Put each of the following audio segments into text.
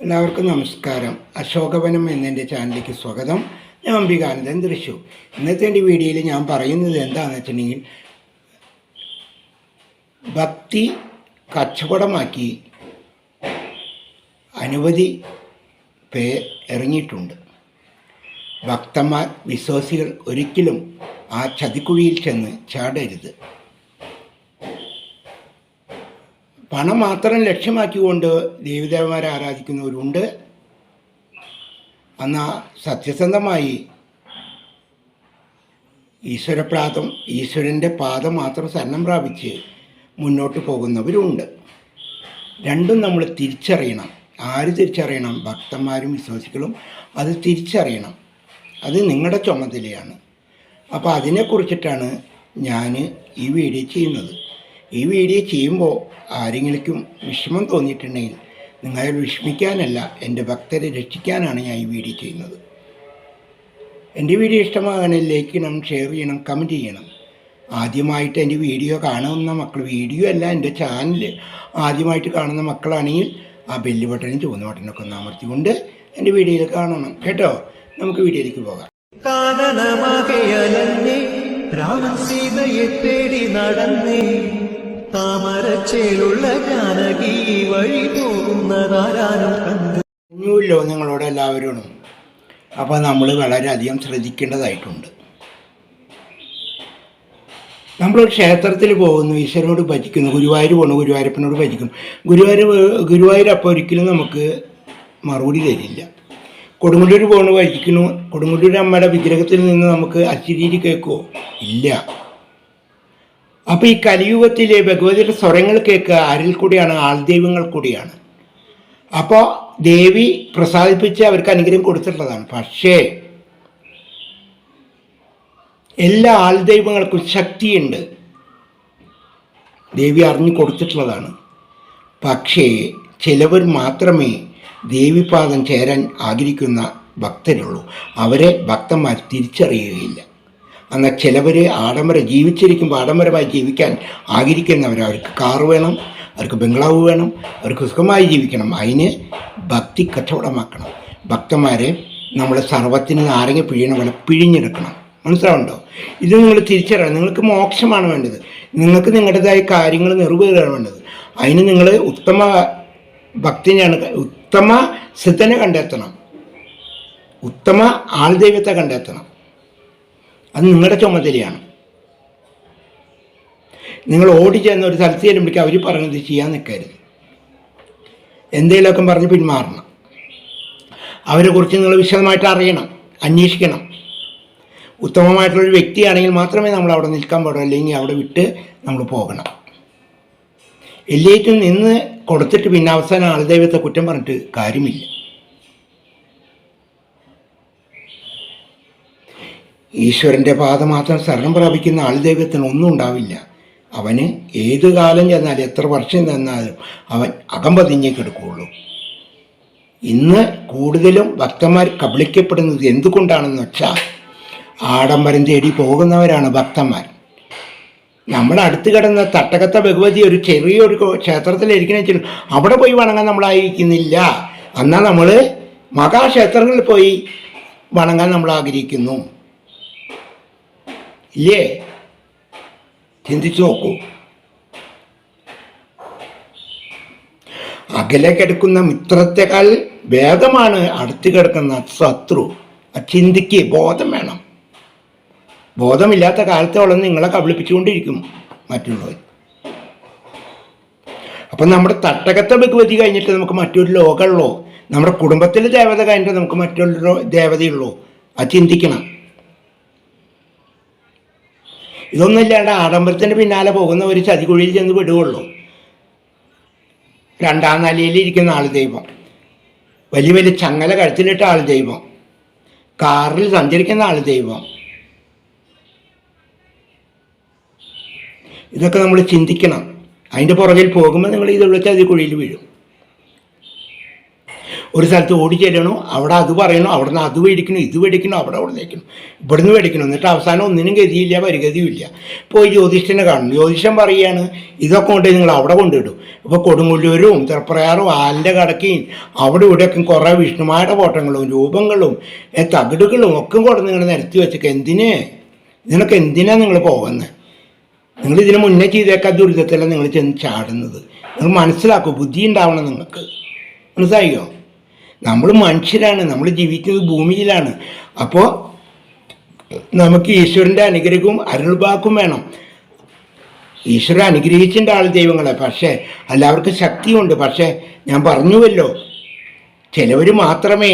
എല്ലാവർക്കും നമസ്കാരം. അശോകവനം എന്നെൻ്റെ ചാനലിലേക്ക് സ്വാഗതം. ഞാൻ അംബികാനന്ദൻ തൃശ്ശൂർ. ഇന്നത്തെ എൻ്റെ വീഡിയോയിൽ ഞാൻ പറയുന്നത് എന്താണെന്ന് വെച്ചിട്ടുണ്ടെങ്കിൽ, ഭക്തി കച്ചവടമാക്കി അനവധി പേർ ഇറങ്ങിയിട്ടുണ്ട്. ഭക്തന്മാർ, വിശ്വാസികൾ ഒരിക്കലും ആ ചതിക്കുഴിയിൽ ചെന്ന് ചാടരുത്. പണം മാത്രം ലക്ഷ്യമാക്കിക്കൊണ്ട് ദേവദേവന്മാരെ ആരാധിക്കുന്നവരുണ്ട്. എന്നാൽ സത്യസന്ധമായി ഈശ്വരൻ്റെ പാദം മാത്രം ശരണം പ്രാപിച്ച് മുന്നോട്ട് പോകുന്നവരുമുണ്ട്. രണ്ടും നമ്മൾ തിരിച്ചറിയണം. ആര് തിരിച്ചറിയണം? ഭക്തന്മാരും വിശ്വാസികളും അത് തിരിച്ചറിയണം. അത് നിങ്ങളുടെ ചുമതലയാണ്. അപ്പോൾ അതിനെക്കുറിച്ചിട്ടാണ് ഞാൻ ഈ വീഡിയോ ചെയ്യുന്നത്. ഈ വീഡിയോ ചെയ്യുമ്പോൾ ആരെങ്കിലും വിഷമം തോന്നിയിട്ടുണ്ടെങ്കിൽ, നിങ്ങളെ വിഷമിക്കാനല്ല, എൻ്റെ ഭക്തരെ രക്ഷിക്കാനാണ് ഞാൻ ഈ വീഡിയോ ചെയ്യുന്നത്. എൻ്റെ വീഡിയോ ഇഷ്ടമാകാൻ ലൈക്ക് ചെയ്യണം, ഷെയർ ചെയ്യണം, കമൻറ്റ് ചെയ്യണം. ആദ്യമായിട്ട് എൻ്റെ വീഡിയോ കാണുന്ന മക്കൾ, വീഡിയോ അല്ല എൻ്റെ ചാനൽ ആദ്യമായിട്ട് കാണുന്ന മക്കളാണെങ്കിൽ ആ ബെല്ല് ബട്ടനും ചുവന്ന ബട്ടനൊക്കെ ഒന്ന് അമർത്തിക്കൊണ്ട് എൻ്റെ വീഡിയോയിൽ കാണണം കേട്ടോ. നമുക്ക് വീഡിയോയിലേക്ക് പോകാം. രാമൻ സീതയെ തേടി നടന്നേ, താമരച്ചേലുള്ള ജാനകി വഴി പോകുന്നതാരാനും കണ്ടുല്ലോ നിങ്ങളോട് എല്ലാവരോടും. അപ്പോൾ നമ്മൾ വളരെയധികം ശ്രദ്ധിക്കേണ്ടതായിട്ടുണ്ട്. നമ്മളൊരു ക്ഷേത്രത്തിൽ പോകുന്നു, ഈശ്വരനോട് ഭജിക്കുന്നു, ഗുരുവായൂർ പോകുന്നു, ഗുരുവായൂരപ്പനോട് ഭജിക്കുന്നു. ഗുരുവായൂരപ്പം ഒരിക്കലും നമുക്ക് മറുപടി തരില്ല. കൊടുങ്ങല്ലൂർ പോകുന്നു, ഭജിക്കുന്നു, കൊടുങ്ങല്ലൂർ അമ്മയുടെ വിഗ്രഹത്തിൽ നിന്ന് നമുക്ക് അശരീരി കേൾക്കുമോ? ഇല്ല. അപ്പോൾ ഈ കലിയുഗത്തിലെ ഭഗവതിയുടെ സ്വരങ്ങൾ കേൾക്കുക ആരിൽ കൂടിയാണ്? ആൾദൈവങ്ങൾ കൂടിയാണ്. അപ്പോൾ ദേവി പ്രസാദിപ്പിച്ച് അവർക്ക് അനുഗ്രഹം കൊടുത്തിട്ടുള്ളതാണ്. പക്ഷേ എല്ലാ ആൾദൈവങ്ങൾക്കും ശക്തിയുണ്ട്, ദേവി അറിഞ്ഞു കൊടുത്തിട്ടുള്ളതാണ്. പക്ഷേ ചിലവർ മാത്രമേ ദേവിപാദം ചേരാൻ ആഗ്രഹിക്കുന്ന ഭക്തരുള്ളൂ. അവരെ ഭക്തന്മാർ തിരിച്ചറിയുകയില്ല. എന്നാൽ ചിലവർ ജീവിച്ചിരിക്കുമ്പോൾ ആഡംബരമായി ജീവിക്കാൻ ആഗ്രഹിക്കുന്നവർ, അവർക്ക് കാറ് വേണം, അവർക്ക് ബംഗ്ലാവ് വേണം, അവർക്ക് സുഖമായി ജീവിക്കണം. അതിന് ഭക്തി കച്ചവടമാക്കണം. ഭക്തന്മാരെ നമ്മൾ സർവത്തിന് നാരങ്ങ പിഴിയണ പോലെ പിഴിഞ്ഞെടുക്കണം. മനസ്സിലാവുണ്ടോ? ഇത് നിങ്ങൾ തിരിച്ചറിയണം. നിങ്ങൾക്ക് മോക്ഷമാണ് വേണ്ടത്. നിങ്ങൾക്ക് നിങ്ങളുടേതായ കാര്യങ്ങൾ നിറവേറുകയാണ് വേണ്ടത്. അതിന് നിങ്ങൾ ഉത്തമ ഭക്തിനെയാണ്, ഉത്തമ സിദ്ധനെ കണ്ടെത്തണം, ഉത്തമ ആൾദൈവത്തെ കണ്ടെത്തണം. അത് നിങ്ങളുടെ ചുമതലയാണ്. നിങ്ങൾ ഓടി ചെന്ന ഒരു സ്ഥലത്ത് ചെല്ലുമ്പോഴേക്കും അവർ പറഞ്ഞത് ചെയ്യാൻ നിൽക്കരുത്. എന്തെങ്കിലുമൊക്കെ പറഞ്ഞ് പിന്മാറണം. അവരെക്കുറിച്ച് നിങ്ങൾ വിശദമായിട്ട് അറിയണം, അന്വേഷിക്കണം. ഉത്തമമായിട്ടുള്ളൊരു വ്യക്തിയാണെങ്കിൽ മാത്രമേ നമ്മൾ അവിടെ നിൽക്കാൻ പാടുള്ളൂ. അല്ലെങ്കിൽ അവിടെ വിട്ട് നമ്മൾ പോകണം. എല്ലായിട്ടും നിന്ന് കൊടുത്തിട്ട് പിന്നെ അവസാനം ആൾദൈവത്തെ കുറ്റം പറഞ്ഞിട്ട് കാര്യമില്ല. ഈശ്വരൻ്റെ പാദം മാത്രം ശരണം പ്രാപിക്കുന്ന ആൾദൈവത്തിന് ഒന്നും ഉണ്ടാവില്ല. അവന് ഏതു കാലം ചെന്നാലും എത്ര വർഷം ചെന്നാലും അവൻ അകമ്പതിഞ്ഞേ കിടക്കുകയുള്ളൂ. ഇന്ന് കൂടുതലും ഭക്തന്മാർ കബളിക്കപ്പെടുന്നത് എന്തുകൊണ്ടാണെന്ന് വെച്ചാൽ, ആഡംബരം തേടി പോകുന്നവരാണ് ഭക്തന്മാർ. നമ്മുടെ അടുത്ത് കിടന്ന തട്ടകത്ത ഭഗവതി ഒരു ചെറിയൊരു ക്ഷേത്രത്തിലിരിക്കണ വെച്ചാൽ അവിടെ പോയി വണങ്ങാൻ നമ്മളായിരിക്കുന്നില്ല. എന്നാൽ നമ്മൾ മഹാക്ഷേത്രങ്ങളിൽ പോയി വണങ്ങാൻ നമ്മൾ ആഗ്രഹിക്കുന്നു. ഇല്ലേ? ചിന്തിച്ചു നോക്കൂ. അകലെ കിടക്കുന്ന മിത്രത്തെക്കാൾ ഭേദമാണ് അടുത്ത് കിടക്കുന്ന ശത്രു. ചിന്തിക്ക്, ബോധം വേണം. ബോധമില്ലാത്ത കാലത്തോളം നിങ്ങളെ കബളിപ്പിച്ചുകൊണ്ടിരിക്കും മറ്റുള്ളവർ. അപ്പം നമ്മുടെ തട്ടകത്തെ ഭഗവതി കഴിഞ്ഞിട്ട് നമുക്ക് മറ്റൊരു ലോകമുള്ളൂ. നമ്മുടെ കുടുംബത്തിലെ ദേവത കഴിഞ്ഞിട്ട് നമുക്ക് മറ്റൊരു ദേവതയുള്ളൂ. അത് ചിന്തിക്കണം. ഇതൊന്നുമില്ലാണ്ട് ആഡംബരത്തിൻ്റെ പിന്നാലെ പോകുന്ന ഒരു ചതികുഴിയിൽ ചെന്ന് വിടുകയുള്ളൂ. രണ്ടാം നിലയിലിരിക്കുന്ന ആൾ ദൈവം, വലിയ വലിയ ചങ്ങല കഴുത്തിലിട്ട ആൾ ദൈവം, കാറിൽ സഞ്ചരിക്കുന്ന ആൾ ദൈവം. ഇതൊക്കെ നമ്മൾ ചിന്തിക്കണം. അതിൻ്റെ പുറകിൽ പോകുമ്പോൾ നിങ്ങൾ ഇതുള്ള ചതികുഴിയിൽ വീഴും. ഒരു സ്ഥലത്ത് ഓടി ചെല്ലണു, അവിടെ അത് പറയണു, അവിടെ നിന്ന് അത് മേടിക്കണു, ഇത് മേടിക്കണു, അവിടെ നിൽക്കണം, ഇവിടുന്ന് മേടിക്കണം. എന്നിട്ട് അവസാനം ഒന്നിനും ഗതിയില്ല, പരിഗതിയുമില്ല. പോയി ജ്യോതിഷനെ കാണുന്നു. ജ്യോതിഷം പറയുകയാണ് ഇതൊക്കെ കൊണ്ട് നിങ്ങൾ അവിടെ കൊണ്ടിടും. ഇപ്പോൾ കൊടുങ്ങല്ലൂരും തൃപ്രയാറും ആലിൻ്റെ കടക്കയും അവിടെ ഇവിടെയൊക്കെ കുറേ വിഷ്ണുമാരുടെ ഫോട്ടങ്ങളും രൂപങ്ങളും തകിടുകളും ഒക്കെ കൊണ്ട് നിങ്ങൾ നിരത്തി വെച്ചൊക്കെ ഇതിനൊക്കെ എന്തിനാണ് നിങ്ങൾ പോകുന്നത്? നിങ്ങൾ ഇതിന് മുന്നേ ചെയ്തേക്കാത്ത ദുരിതത്തിലല്ല നിങ്ങൾ ചെന്ന് ചാടുന്നത്. നിങ്ങൾ മനസ്സിലാക്കൂ, ബുദ്ധി ഉണ്ടാവണം നിങ്ങൾക്ക്. മനസ്സിലായോ? നമ്മൾ മനുഷ്യരാണ്, നമ്മൾ ജീവിക്കുന്നത് ഭൂമിയിലാണ്. അപ്പോൾ നമുക്ക് ഈശ്വരൻ്റെ അനുഗ്രഹവും അരുൾവാക്കും വേണം. ഈശ്വരൻ അനുഗ്രഹിച്ചിട്ടുണ്ട് ആൾ ദൈവങ്ങളെ, പക്ഷേ എല്ലാവർക്കും ശക്തിയുണ്ട്. പക്ഷേ ഞാൻ പറഞ്ഞുവല്ലോ, ചിലവർ മാത്രമേ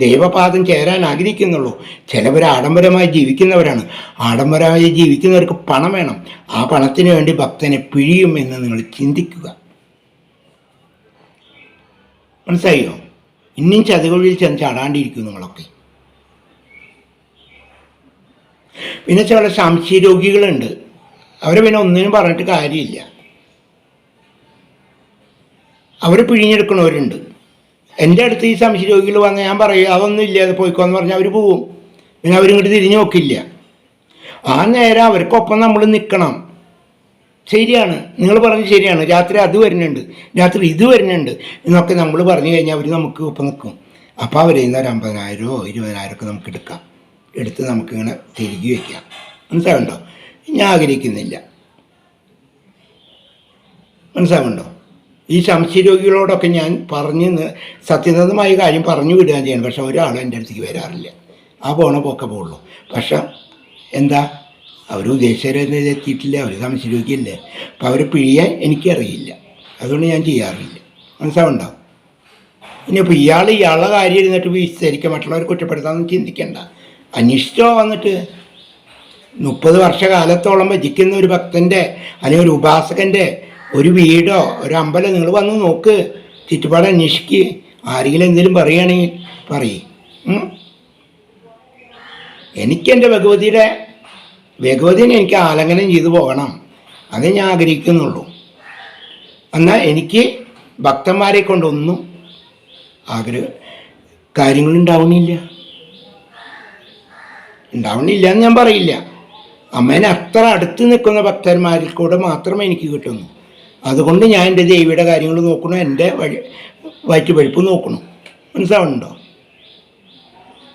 ദൈവപാദം ചേരാൻ ആഗ്രഹിക്കുന്നുള്ളൂ. ചിലവർ ആഡംബരമായി ജീവിക്കുന്നവരാണ്. ആഡംബരമായി ജീവിക്കുന്നവർക്ക് പണം വേണം. ആ പണത്തിന് വേണ്ടി ഭക്തനെ പിഴിയും എന്ന് നിങ്ങൾ ചിന്തിക്കുക. മനസ്സിലായോ? ഇനിയും ചതികളിൽ ചെന്ന് ചാടാണ്ടിരിക്കും നിങ്ങളൊക്കെ. പിന്നെ ചില സംശയ രോഗികളുണ്ട്. അവരെ പിന്നെ ഒന്നിനും പറഞ്ഞിട്ട് കാര്യമില്ല. അവർ പിഴിഞ്ഞെടുക്കണവരുണ്ട്. എൻ്റെ അടുത്ത് ഈ സംശയ രോഗികൾ വന്ന് ഞാൻ പറയും അതൊന്നും ഇല്ല, അത് പോയിക്കോന്ന് പറഞ്ഞാൽ അവർ പോവും. പിന്നെ അവരിങ്ങോട്ട് തിരിഞ്ഞു നോക്കില്ല. ആ നേരം അവർക്കൊപ്പം നമ്മൾ നിൽക്കണം. ശരിയാണ്, നിങ്ങൾ പറഞ്ഞത് ശരിയാണ്. രാത്രി അത് വരുന്നുണ്ട്, രാത്രി ഇത് വരുന്നുണ്ട് എന്നൊക്കെ നമ്മൾ പറഞ്ഞു കഴിഞ്ഞാൽ അവർ നമുക്ക് ഒപ്പം നിൽക്കും. അപ്പോൾ അവർ ഒരു 50,000 20,000 ഒക്കെ നമുക്ക് എടുത്ത് നമുക്കിങ്ങനെ തിരികെ വയ്ക്കാം. മനസ്സിലാവുണ്ടോ? ഞാൻ ആഗ്രഹിക്കുന്നില്ല. മനസ്സിലാവുണ്ടോ? ഈ സംശയ രോഗികളോടൊക്കെ ഞാൻ സത്യസന്ധമായ കാര്യം പറഞ്ഞു വിടുകയും ചെയ്യണം. പക്ഷെ ഒരാളും എൻ്റെ അടുത്തേക്ക് വരാറില്ല. ആ പോക്കെ പോകുള്ളൂ. പക്ഷെ എന്താ, അവർ ഉദ്ദേശിച്ചെത്തിയിട്ടില്ല, അവർ സംശയ രോഗിയല്ലേ. അപ്പോൾ അവർ പിഴിയാൻ എനിക്കറിയില്ല, അതുകൊണ്ട് ഞാൻ ചെയ്യാറില്ല. മനസ്സിലാവുണ്ടോ? ഇനിയിപ്പോൾ ഇയാളുടെ കാര്യം ഇരുന്നിട്ട് വിസ്തരിക്കുക, മറ്റുള്ളവരെ കുറ്റപ്പെടുത്താമെന്ന് ചിന്തിക്കേണ്ട. അന്വേഷിച്ചോ വന്നിട്ട് 30 വർഷകാലത്തോളം ഭജിക്കുന്ന ഒരു ഭക്തൻ്റെ അല്ലെങ്കിൽ ഒരു ഉപാസകൻ്റെ ഒരു വീടോ ഒരു അമ്പലം നിങ്ങൾ വന്ന് നോക്ക്, ചുറ്റുപാട് അന്വേഷിക്കുക. ആരെങ്കിലും എന്തെങ്കിലും പറയുകയാണെങ്കിൽ പറയും. എനിക്കെൻ്റെ ഭഗവതിനെ എനിക്ക് ആലംഘനം ചെയ്തു പോകണം, അതേ ഞാൻ ആഗ്രഹിക്കുന്നുള്ളൂ. എന്നാൽ എനിക്ക് ഭക്തന്മാരെ കൊണ്ടൊന്നും കാര്യങ്ങളുണ്ടാവണില്ല എന്ന് ഞാൻ പറയില്ല. അമ്മേനെ അത്ര അടുത്ത് നിൽക്കുന്ന ഭക്തന്മാരിൽ കൂടെ മാത്രമേ എനിക്ക് കിട്ടുന്നു. അതുകൊണ്ട് ഞാൻ എൻ്റെ ദേവിയുടെ കാര്യങ്ങൾ നോക്കണം, എൻ്റെ വയറ്റുപഴുപ്പ് നോക്കണം. മനസ്സിലാവുന്നുണ്ടോ?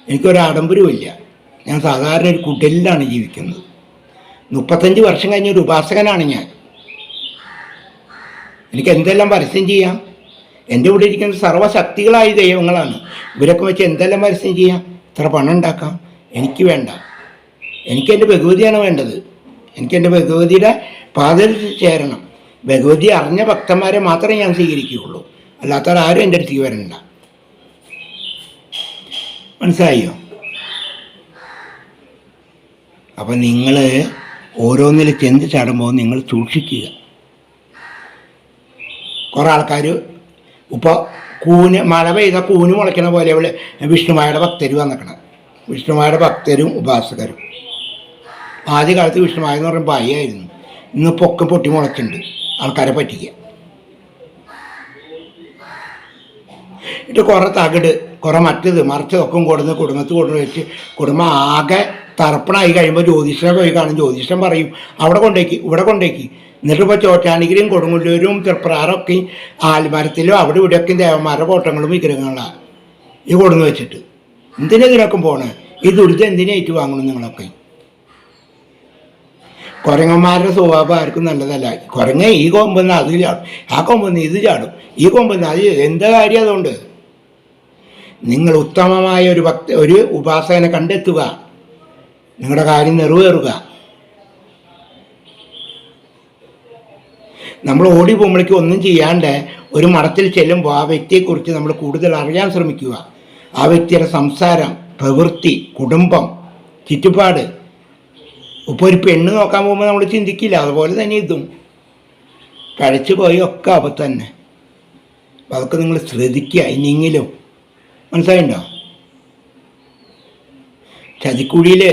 എനിക്കൊരാഡംബരവുമില്ല. ഞാൻ സാധാരണ ഒരു കുടിലാണ് ജീവിക്കുന്നത്. 35 വർഷം കഴിഞ്ഞ ഒരു ഉപാസകനാണ് ഞാൻ. എനിക്ക് എന്തെല്ലാം പരസ്യം ചെയ്യാം. എൻ്റെ ഇവിടെ ഇരിക്കുന്ന സർവ്വശക്തികളായ ദൈവങ്ങളാണ്. ഇവരൊക്കെ വെച്ച് എന്തെല്ലാം പരസ്യം ചെയ്യാം, ഇത്ര പണം ഉണ്ടാക്കാം. എനിക്ക് വേണ്ട. എനിക്കെൻ്റെ ഭഗവതിയാണ് വേണ്ടത്. എനിക്കെൻ്റെ ഭഗവതിയുടെ പാതയിൽ ചേരണം. ഭഗവതി അറിഞ്ഞ ഭക്തന്മാരെ മാത്രമേ ഞാൻ സ്വീകരിക്കുകയുള്ളൂ. അല്ലാത്തവരാരും എൻ്റെ അടുത്തേക്ക് വരണ്ട. മനസ്സിലായോ? അപ്പം നിങ്ങൾ ഓരോന്നിൽ ചെന്ന് ചാടുമ്പോൾ നിങ്ങൾ സൂക്ഷിക്കുക. കുറേ ആൾക്കാർ ഇപ്പോൾ മഴ പെയ്ത കൂന് മുളയ്ക്കണ പോലെ ഇവിടെ വിഷ്ണുമായുടെ ഭക്തർ വന്നിക്കണം. വിഷ്ണുമായുടെ ഭക്തരും ഉപാസകരും. ആദ്യകാലത്ത് വിഷ്ണുമായ എന്ന് പറയുമ്പോൾ ഭയമായിരുന്നു. ഇന്ന് പൊക്കം പൊട്ടി മുളച്ചുണ്ട് ആൾക്കാരെ പറ്റിക്കുക. എന്നിട്ട് കുറേ തകിട്, കുറേ മറിച്ചതൊക്കെ കുടുംബത്ത് വെച്ച് കുടുംബം ആകെ തർപ്പണമായി കഴിയുമ്പോൾ ജ്യോതിഷനെ പോയി കാണും. ജ്യോതിഷൻ പറയും അവിടെ കൊണ്ടേക്ക്. എന്നിട്ട് ഇപ്പോൾ ചോറ്റാനിക്കരും കൊടുങ്ങല്ലൂരും തൃപ്രാറൊക്കെ ആൽമരത്തിലും അവിടെ ഇവിടെയൊക്കെ ദേവന്മാരുടെ ഫോട്ടങ്ങളും വിഗ്രഹങ്ങളാണ് ഈ കൊടുന്ന് വെച്ചിട്ട്. ഇതിനൊക്കെ പോണേ? ഈ ദുരിതം എന്തിനേറ്റ് വാങ്ങണം നിങ്ങളൊക്കെ? കുരങ്ങന്മാരുടെ സ്വഭാവം ആർക്കും നല്ലതല്ല. കുരങ്ങ ഈ കൊമ്പെന്ന് അത് ചാടും, ആ കൊമ്പെന്ന് ഇത് ചാടും, ഈ കൊമ്പെന്ന് അത് എന്താ കാര്യം? അതുകൊണ്ട് നിങ്ങൾ ഉത്തമമായ ഒരു ഉപാസകനെ കണ്ടെത്തുക, നിങ്ങളുടെ കാര്യം നിറവേറുക. നമ്മൾ ഓടി പോകുമ്പോഴേക്കും ഒന്നും ചെയ്യാണ്ട് ഒരു മഠത്തിൽ ചെല്ലുമ്പോൾ ആ വ്യക്തിയെക്കുറിച്ച് നമ്മൾ കൂടുതൽ അറിയാൻ ശ്രമിക്കുക. ആ വ്യക്തിയുടെ സംസാരം, പ്രവൃത്തി, കുടുംബം, ചുറ്റുപാട്. ഇപ്പോൾ ഒരു പെണ്ണ് നോക്കാൻ പോകുമ്പോൾ നമ്മൾ ചിന്തിക്കില്ല, അതുപോലെ തന്നെ ഇതും കഴിച്ചു പോയി ഒക്കെ അപ്പം തന്നെ. അപ്പം അതൊക്കെ നിങ്ങൾ ശ്രദ്ധിക്കുക ഇനിയെങ്കിലും. മനസ്സിലായിണ്ടോ? ചതിക്കുഴിയിൽ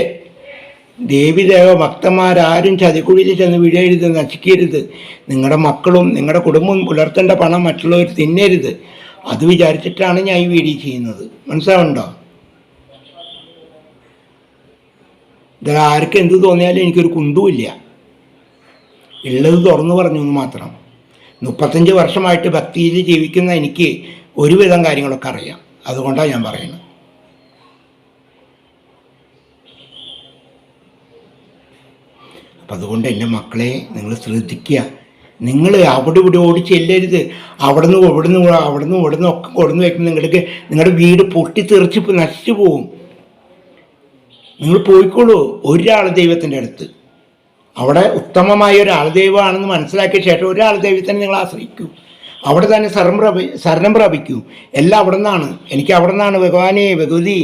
ദേവിദേവ ഭക്തന്മാരാരും ചതിക്കുഴിയിൽ ചെന്ന് വീഴരുത്, നശിക്കരുത്. നിങ്ങളുടെ മക്കളും നിങ്ങളുടെ കുടുംബവും പുലർത്തേണ്ട പണം മറ്റുള്ളവർ തിന്നരുത്. അത് വിചാരിച്ചിട്ടാണ് ഞാൻ ഈ വീഡിയോ ചെയ്യുന്നത്. മനസ്സിലാവുന്നുണ്ടോ? ഇതിൽ ആർക്കും എന്ത് തോന്നിയാലും എനിക്കൊരു കുന്തുമില്ല. ഉള്ളത് തുറന്നു പറഞ്ഞു എന്ന് മാത്രം. 35 വർഷമായിട്ട് ഭക്തിയിൽ ജീവിക്കുന്ന എനിക്ക് ഒരുവിധം കാര്യങ്ങളൊക്കെ അറിയാം. അതുകൊണ്ടാണ് ഞാൻ പറയുന്നത്. അപ്പം അതുകൊണ്ട് എൻ്റെ മക്കളെ നിങ്ങൾ ശ്രദ്ധിക്കുക. നിങ്ങൾ അവിടെ ഇവിടെ ഓടി ചെല്ലരുത്. അവിടുന്ന് ഒക്കെ കൊടുന്ന് വയ്ക്കും. നിങ്ങളുടെ വീട് പൊട്ടിത്തെറിച്ച് നശിച്ചു പോവും. നിങ്ങൾ പോയിക്കോളൂ ഒരാൾ ദൈവത്തിൻ്റെ അടുത്ത്. അവിടെ ഉത്തമമായ ഒരാൾ ദൈവമാണെന്ന് മനസ്സിലാക്കിയ ശേഷം ഒരാൾ ദൈവത്തിനെ നിങ്ങൾ ആശ്രയിക്കൂ. അവിടെ തന്നെ ശരണം പ്രാപിക്കൂ. എല്ലാം അവിടെ നിന്നാണ്. എനിക്ക് അവിടെ നിന്നാണ് ഭഗവാനെ ഭഗവതി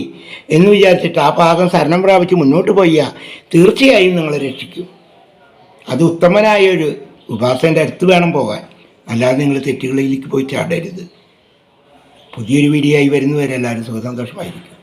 എന്ന് വിചാരിച്ചിട്ട് ആ പാദം ശരണം പ്രാപിച്ച് മുന്നോട്ട് പോയാൽ തീർച്ചയായും നിങ്ങളെ രക്ഷിക്കും. അത് ഉത്തമനായ ഒരു ഉപാസകൻ്റെ അടുത്ത് വേണം പോകാൻ. അല്ലാതെ നിങ്ങൾ തെറ്റുകളിലേക്ക് പോയി ചാടരുത്. പുതിയൊരു വീഡിയോ ആയി വരുന്നവരെ എല്ലാവരും സുഖസന്തോഷമായിരിക്കും.